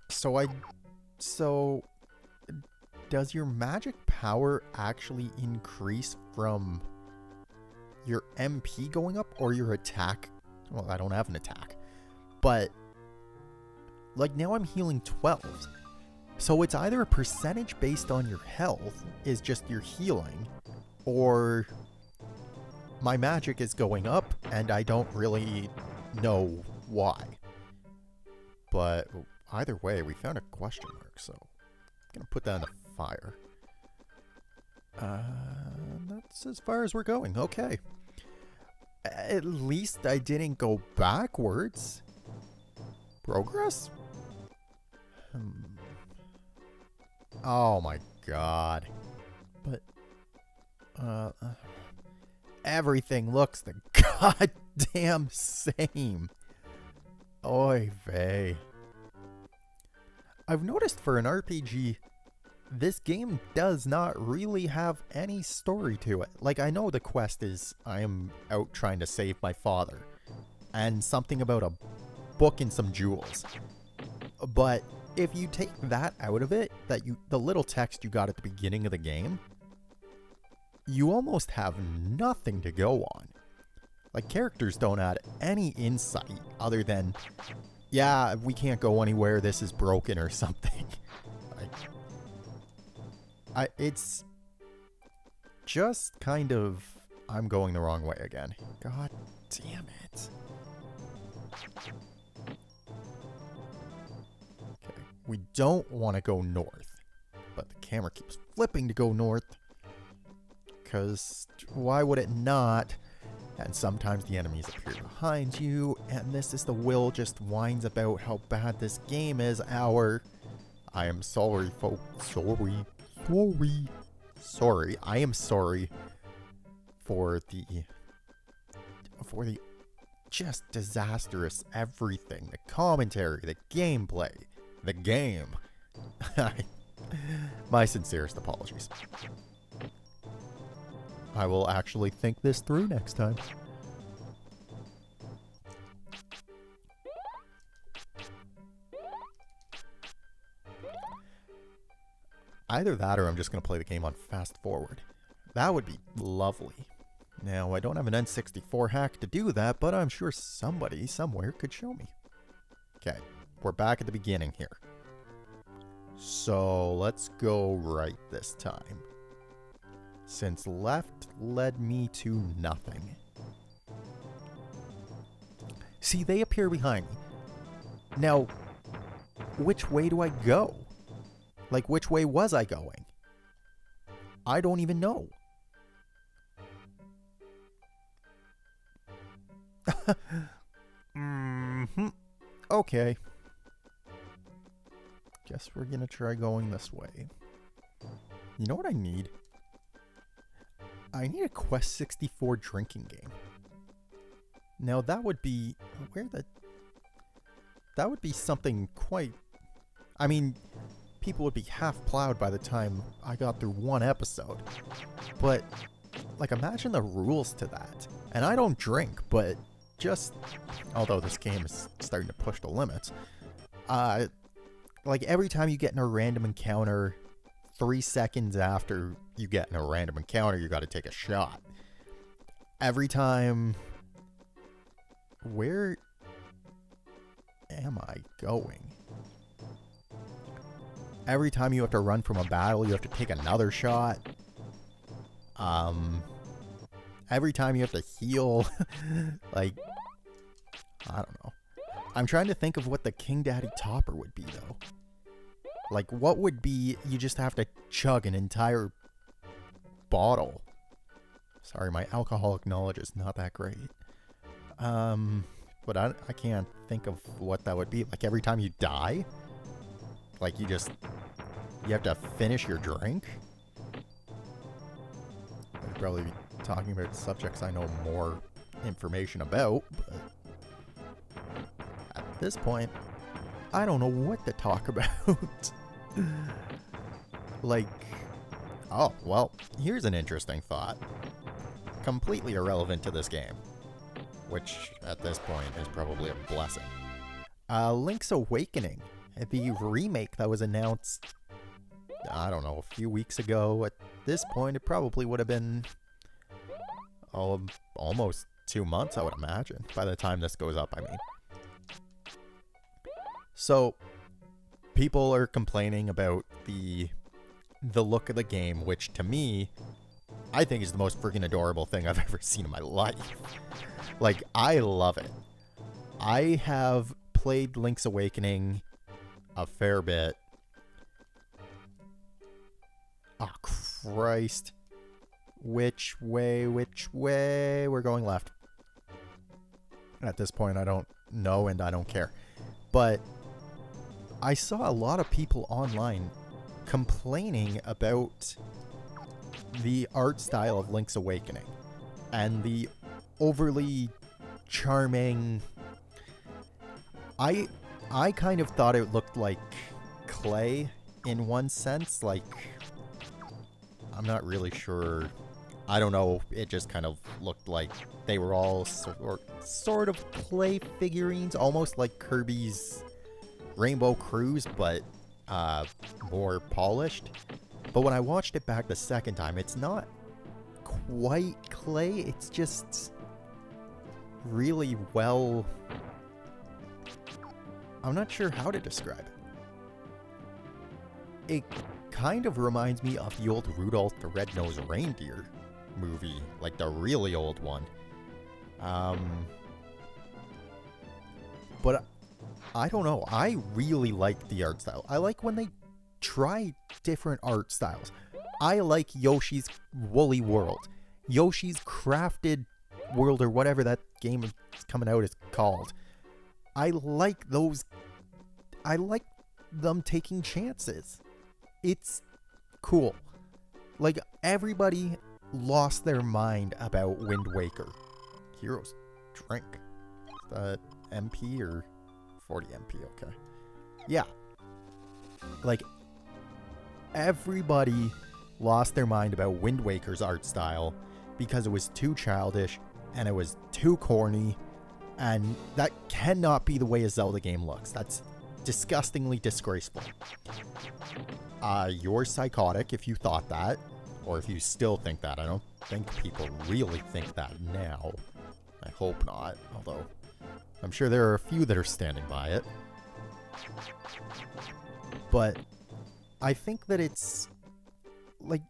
So does your magic power actually increase from your MP going up or your attack? Well, I don't have an attack. But, like, now I'm healing 12. So it's either a percentage based on your health, is just your healing, or my magic is going up and I don't really know why. But either way, we found a question mark, so I'm going to put that in the fire. That's as far as we're going. Okay. At least I didn't go backwards. Progress? Oh my god. But, everything looks the goddamn same. Oy vey. I've noticed for an RPG, this game does not really have any story to it. Like, I know the quest is I am out trying to save my father, and something about a book and some jewels. But if you take that out of it, the little text you got at the beginning of the game, you almost have nothing to go on. Like, characters don't add any insight other than, yeah, we can't go anywhere, this is broken or something. It's just kind of, I'm going the wrong way again. God damn it. Okay, we don't want to go north, but the camera keeps flipping to go north, because why would it not? And sometimes the enemies appear behind you, and this is the Will just whines about how bad this game is. I am sorry, folks. Sorry. I am sorry for the just disastrous everything. The commentary, the gameplay, the game. My sincerest apologies. I will actually think this through next time. Either that or I'm just going to play the game on fast forward. That would be lovely. Now, I don't have an N64 hack to do that, but I'm sure somebody somewhere could show me. Okay, we're back at the beginning here. So, let's go right this time. Since left led me to nothing. See, they appear behind me. Now, which way do I go? Like, which way was I going? I don't even know. Okay. Guess we're gonna try going this way. You know what I need? I need a Quest 64 drinking game. Now that would be that would be something quite, I mean, people would be half plowed by the time I got through one episode. But like, imagine the rules to that. And I don't drink, but just, although this game is starting to push the limits, like every time you get in a random encounter, 3 seconds after you get in a random encounter, you got to take a shot. Every time... Where am I going? Every time you have to run from a battle, you have to take another shot. Every time you have to heal. Like, I don't know. I'm trying to think of what the King Daddy Topper would be, though. Like, what would be, you just have to chug an entire bottle. Sorry, my alcoholic knowledge is not that great. But I can't think of what that would be. Like, every time you die, like, you have to finish your drink? I'd probably be talking about subjects I know more information about, but at this point, I don't know what to talk about. Like, oh, well, here's an interesting thought. Completely irrelevant to this game, which at this point is probably a blessing. Link's Awakening the remake that was announced, I don't know, a few weeks ago. At this point, it probably would have been almost 2 months, I would imagine, by the time this goes up, I mean. So, people are complaining about the look of the game, which to me, I think is the most freaking adorable thing I've ever seen in my life. Like, I love it. I have played Link's Awakening a fair bit. Oh, Christ. Which way? We're going left. At this point, I don't know and I don't care. But I saw a lot of people online complaining about the art style of Link's Awakening and the overly charming... I kind of thought it looked like clay in one sense. Like, I'm not really sure. I don't know. It just kind of looked like they were all sort of clay figurines, almost like Kirby's Rainbow Cruise, but more polished. But when I watched it back the second time, it's not quite clay. It's just really well... I'm not sure how to describe it. It kind of reminds me of the old Rudolph the Red-Nosed Reindeer movie, like the really old one. But I don't know. I really like the art style. I like when they try different art styles. I like Yoshi's Woolly World, Yoshi's Crafted World, or whatever that game is coming out is called. I like those. I like them taking chances. It's cool. Like, everybody lost their mind about Wind Waker. Heroes Drink. Is that MP or 40 MP? Okay. Yeah. Like, everybody lost their mind about Wind Waker's art style because it was too childish and it was too corny. And that cannot be the way a Zelda game looks. That's disgustingly disgraceful. You're psychotic if you thought that, or if you still think that. I don't think people really think that now. I hope not, although I'm sure there are a few that are standing by it. But I think that it's like,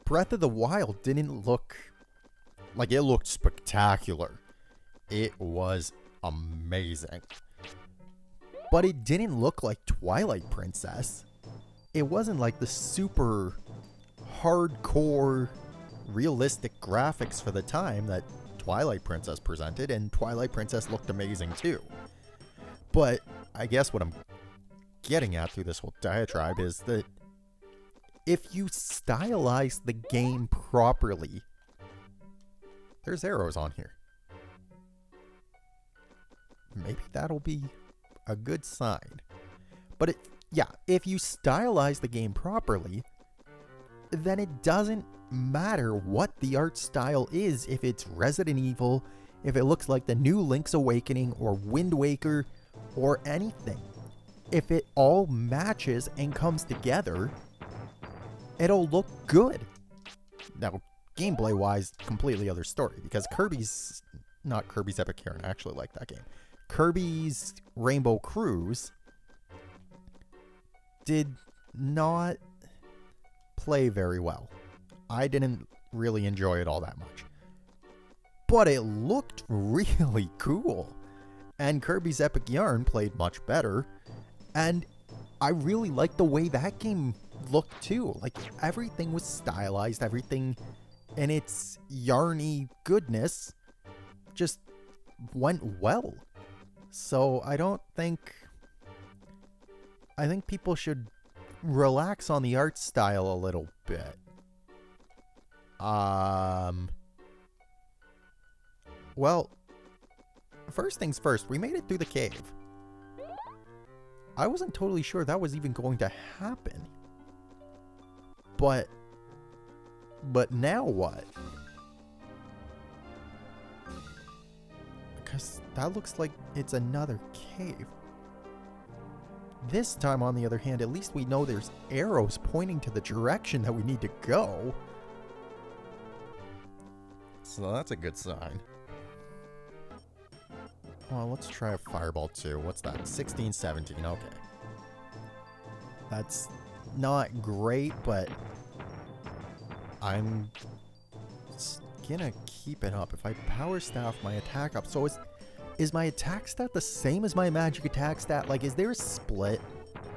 Breath of the Wild didn't look... Like, it looked spectacular. It was amazing. But it didn't look like Twilight Princess. It wasn't like the super hardcore, realistic graphics for the time that Twilight Princess presented, and Twilight Princess looked amazing too. But I guess what I'm getting at through this whole diatribe is that if you stylize the game properly... There's arrows on here. Maybe that'll be a good sign. But if you stylize the game properly, then it doesn't matter what the art style is. If it's Resident Evil, if it looks like the new Link's Awakening or Wind Waker or anything. If it all matches and comes together, it'll look good. Now, gameplay-wise, completely other story, because not Kirby's Epic Yarn, I actually like that game. Kirby's Rainbow Cruise did not play very well. I didn't really enjoy it all that much. But it looked really cool. And Kirby's Epic Yarn played much better. And I really liked the way that game looked too. Like, everything was stylized, everything... and its yarny goodness just went well. So I think people should relax on the art style a little bit. Well, first things first, we made it through the cave. I wasn't totally sure that was even going to happen. But now what? Because that looks like it's another cave. This time, on the other hand, at least we know there's arrows pointing to the direction that we need to go. So that's a good sign. Well, let's try a fireball too. What's that? 16, 17. Okay. That's not great, but I'm gonna keep it up. If I power staff my attack up, so is my attack stat the same as my magic attack stat? Like, is there a split?